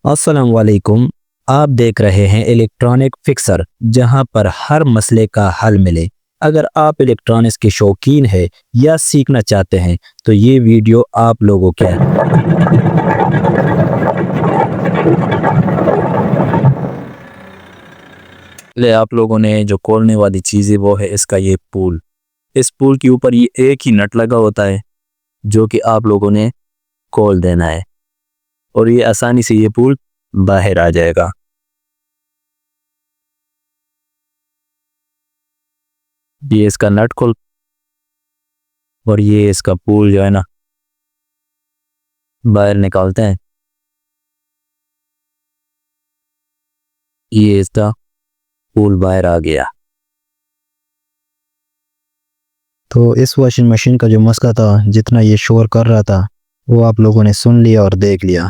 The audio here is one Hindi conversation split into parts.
अस्सलाम वालेकुम। आप देख रहे हैं इलेक्ट्रॉनिक फिक्सर, जहां पर हर मसले का हल मिले। अगर आप इलेक्ट्रॉनिक्स के शौकीन हैं या सीखना चाहते हैं तो ये वीडियो आप लोगों के लिए। आप लोगों ने जो खोलने वाली चीज़ है वो है इसका ये पुल। इस पुल के ऊपर ये एक ही नट लगा होता है जो कि आप लोगों ने खोल देना है और ये आसानी से ये पुल बाहर आ जाएगा। ये इसका नट खोल और ये इसका पुल जो है ना बाहर निकालते हैं। ये इसका पुल बाहर आ गया। तो इस वॉशिंग मशीन का जो मसला था, जितना ये शोर कर रहा था, वो आप लोगों ने सुन लिया और देख लिया।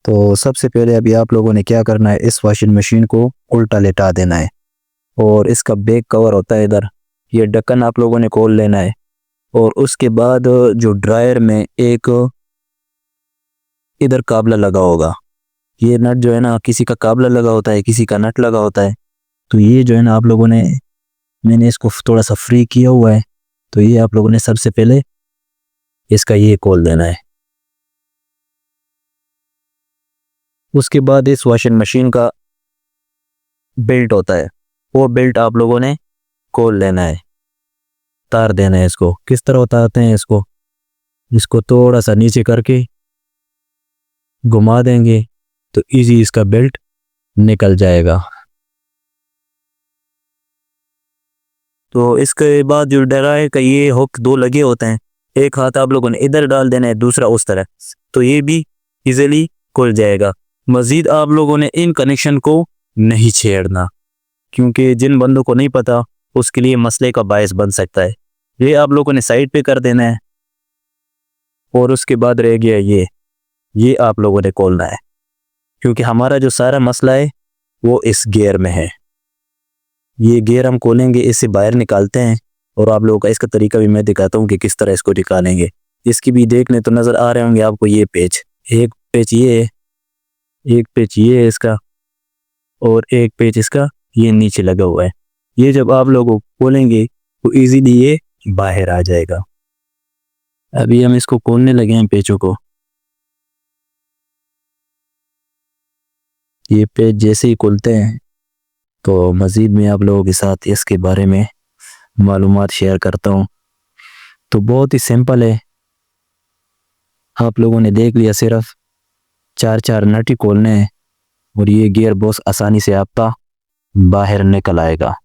तो सबसे पहले अभी आप लोगों ने क्या करना है, इस वॉशिंग मशीन को उल्टा लेटा देना है और इसका बैक कवर होता है इधर, ये ढक्कन आप लोगों ने खोल लेना है। और उसके बाद जो ड्रायर में एक इधर काबला लगा होगा, ये नट जो है ना, किसी का काबला लगा होता है, किसी का नट लगा होता है। तो ये जो है ना आप लोगों ने, मैंने इसको थोड़ा सा फ्री किया हुआ है, तो ये आप लोगों ने सबसे पहले इसका ये खोल देना है। उसके बाद इस वॉशिंग मशीन का बेल्ट होता है, वो बेल्ट आप लोगों ने खोल लेना है, तार देना है इसको। किस तरह उतारते हैं इसको, इसको थोड़ा सा नीचे करके घुमा देंगे तो इजी इसका बेल्ट निकल जाएगा। तो इसके बाद जो ड्रायर का ये हुक दो लगे होते हैं, एक हाथ आप लोगों ने इधर डाल देना है, दूसरा उस तरह, तो ये भी इजीली खुल जाएगा। मज़ीद आप लोगों ने इन कनेक्शन को नहीं छेड़ना, क्योंकि जिन बंदों को नहीं पता उसके लिए मसले का बायस बन सकता है। ये आप लोगों ने साइड पे कर देना है और उसके बाद रह गया ये आप लोगों ने खोलना है, क्योंकि हमारा जो सारा मसला है वो इस गियर में है। ये गियर हम खोलेंगे, इससे बाहर निकालते हैं और आप लोगों का इसका तरीका भी मैं दिखाता हूँ कि किस तरह इसको निकालेंगे। इसकी भी देखने तो नज़र आ रहे होंगे आपको ये पेच, एक पेच ये है, एक पेच ये है इसका, और एक पेच इसका ये नीचे लगा हुआ है। ये जब आप लोग खोलेंगे तो इजीली ये बाहर आ जाएगा। अभी हम इसको खोलने लगे हैं पेचों को। ये पेच जैसे ही खुलते हैं तो मज़ीद मैं आप लोगों के साथ इसके बारे में मालूमात शेयर करता हूँ। तो बहुत ही सिंपल है, आप लोगों ने देख लिया, सिर्फ चार चार नट ही खोलने हैं और ये गियर बहुत आसानी से आपका बाहर निकल आएगा।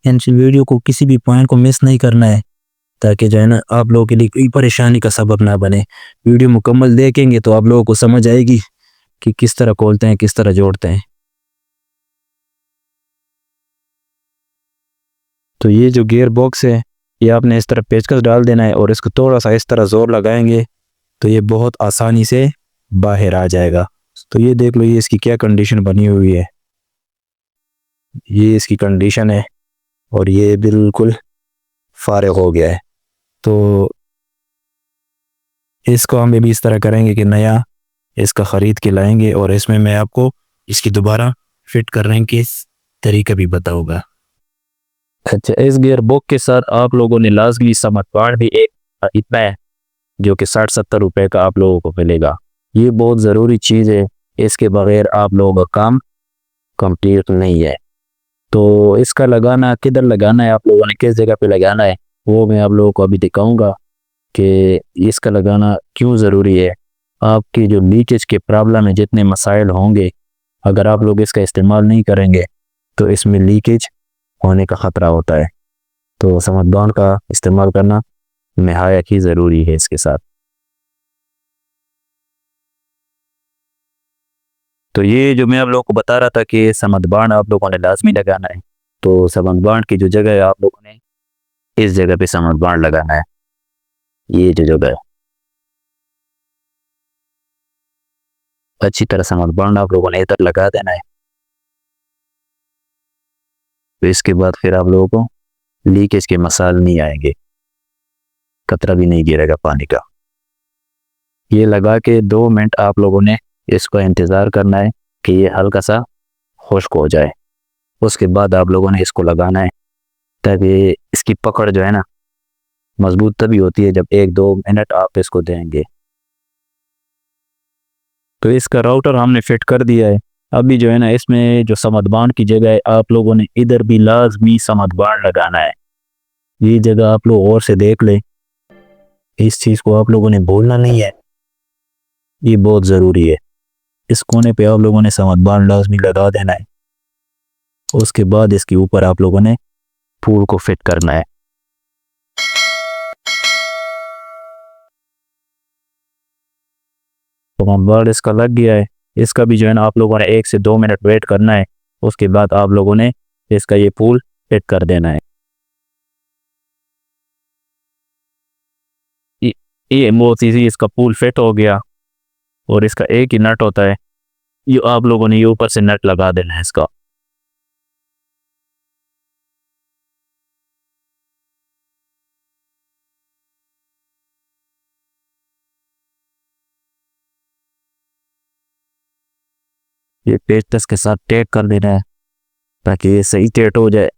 इन वीडियो को किसी भी पॉइंट को मिस नहीं करना है, ताकि जो है ना आप लोगों के लिए कोई परेशानी का सबब ना बने। वीडियो मुकम्मल देखेंगे तो आप लोगों को समझ आएगी कि किस तरह खोलते हैं, किस तरह जोड़ते हैं। तो ये जो गियर बॉक्स है, ये आपने इस तरह पेचकस डाल देना है और इसको थोड़ा सा इस तरह ज़ोर लगाएंगे तो ये बहुत आसानी से बाहर आ जाएगा। तो ये देख लो, ये इसकी क्या कंडीशन बनी हुई है, ये इसकी कंडीशन है और ये बिल्कुल फारिग हो गया है। तो इसको हम भी इस तरह करेंगे कि नया इसका ख़रीद के लाएंगे और इसमें मैं आपको इसकी दोबारा फिट करने के तरीका भी बताऊंगा। अच्छा, इस गियर बॉक्स के साथ आप लोगों ने लाजमी समझ पार्ट भी एक खरीदना है, जो कि 60-70 रुपए का आप लोगों को मिलेगा। ये बहुत ज़रूरी चीज़ है, इसके बगैर आप लोगों का काम कंप्लीट नहीं है। तो इसका लगाना किधर लगाना है, आप लोगों ने किस जगह पे लगाना है, वो मैं आप लोगों को अभी दिखाऊंगा कि इसका लगाना क्यों ज़रूरी है। आपकी जो लीकेज के प्रॉब्लम है, जितने मसाइल होंगे, अगर आप लोग इसका इस्तेमाल नहीं करेंगे तो इसमें लीकेज होने का ख़तरा होता है। तो समझदार का इस्तेमाल करना नहायत ही ज़रूरी है इसके साथ। तो ये जो मैं आप लोगों को बता रहा था कि समद बांड आप लोगों ने लाजमी लगाना है, तो समद बांड की जो जगह है आप लोगों ने इस जगह पे समद बांड लगाना है। ये जो जगह है अच्छी तरह समद बांड आप लोगों ने इधर लगा देना है। तो इसके बाद फिर आप लोगों को लीकेज के मसाल नहीं आएंगे, कतरा भी नहीं गिरेगा पानी का। ये लगा के 2 मिनट आप लोगों ने इसको इंतज़ार करना है कि ये हल्का सा खुश्क हो जाए। उसके बाद आप लोगों ने इसको लगाना है, ताकि इसकी पकड़ जो है ना मजबूत तभी होती है जब 1-2 मिनट आप इसको देंगे। तो इसका राउटर हमने फिट कर दिया है। अभी जो है ना इसमें जो समद बांड की जगह है आप लोगों ने इधर भी लाजमी समद बांड लगाना है। ये जगह आप लोग और से देख लें, इस चीज़ को आप लोगों ने भूलना नहीं है, ये बहुत ज़रूरी है। इस कोने पे आप लोगों ने समद बांड लाजमी लगा देना है। उसके बाद इसके ऊपर आप लोगों ने पूल को फिट करना है। समद बांड इसका लग गया है। इसका भी जो है ना आप लोगों ने 1 से 2 मिनट वेट करना है। उसके बाद आप लोगों ने इसका ये पूल फिट कर देना है। ये बहुत ईजी, इसका पूल फिट हो गया और इसका एक ही नट होता है, ये आप लोगों ने ये ऊपर से नट लगा देना है इसका। ये पेचकस के साथ टेप कर देना है ताकि ये सही टेट हो जाए।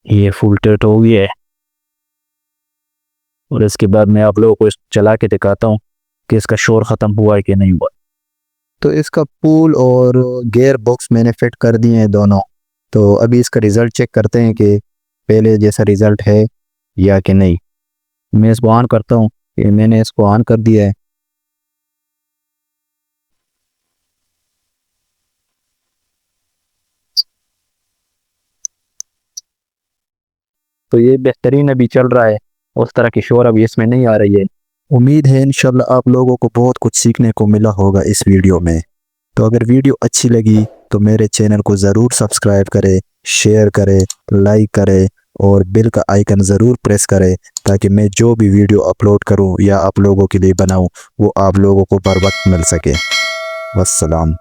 ये फुल टेट हो गया है और इसके बाद मैं आप लोगों को चला के दिखाता हूँ कि इसका शोर ख़त्म हुआ है कि नहीं हुआ। तो इसका पूल और गियर बॉक्स मैंने फिट कर दिए हैं दोनों। तो अभी इसका रिज़ल्ट चेक करते हैं कि पहले जैसा रिज़ल्ट है या कि नहीं। मैं इसको ऑन करता हूँ, कि मैंने इसको ऑन कर दिया है। तो ये बेहतरीन अभी चल रहा है, उस तरह की शोर अभी इसमें नहीं आ रही है। उम्मीद है इंशाल्लाह आप लोगों को बहुत कुछ सीखने को मिला होगा इस वीडियो में। तो अगर वीडियो अच्छी लगी तो मेरे चैनल को ज़रूर सब्सक्राइब करें, शेयर करें, लाइक करें और बेल का आइकन ज़रूर प्रेस करें, ताकि मैं जो भी वीडियो अपलोड करूं या आप लोगों के लिए बनाऊं वो आप लोगों को बर वक्त मिल सके। वस्सलाम।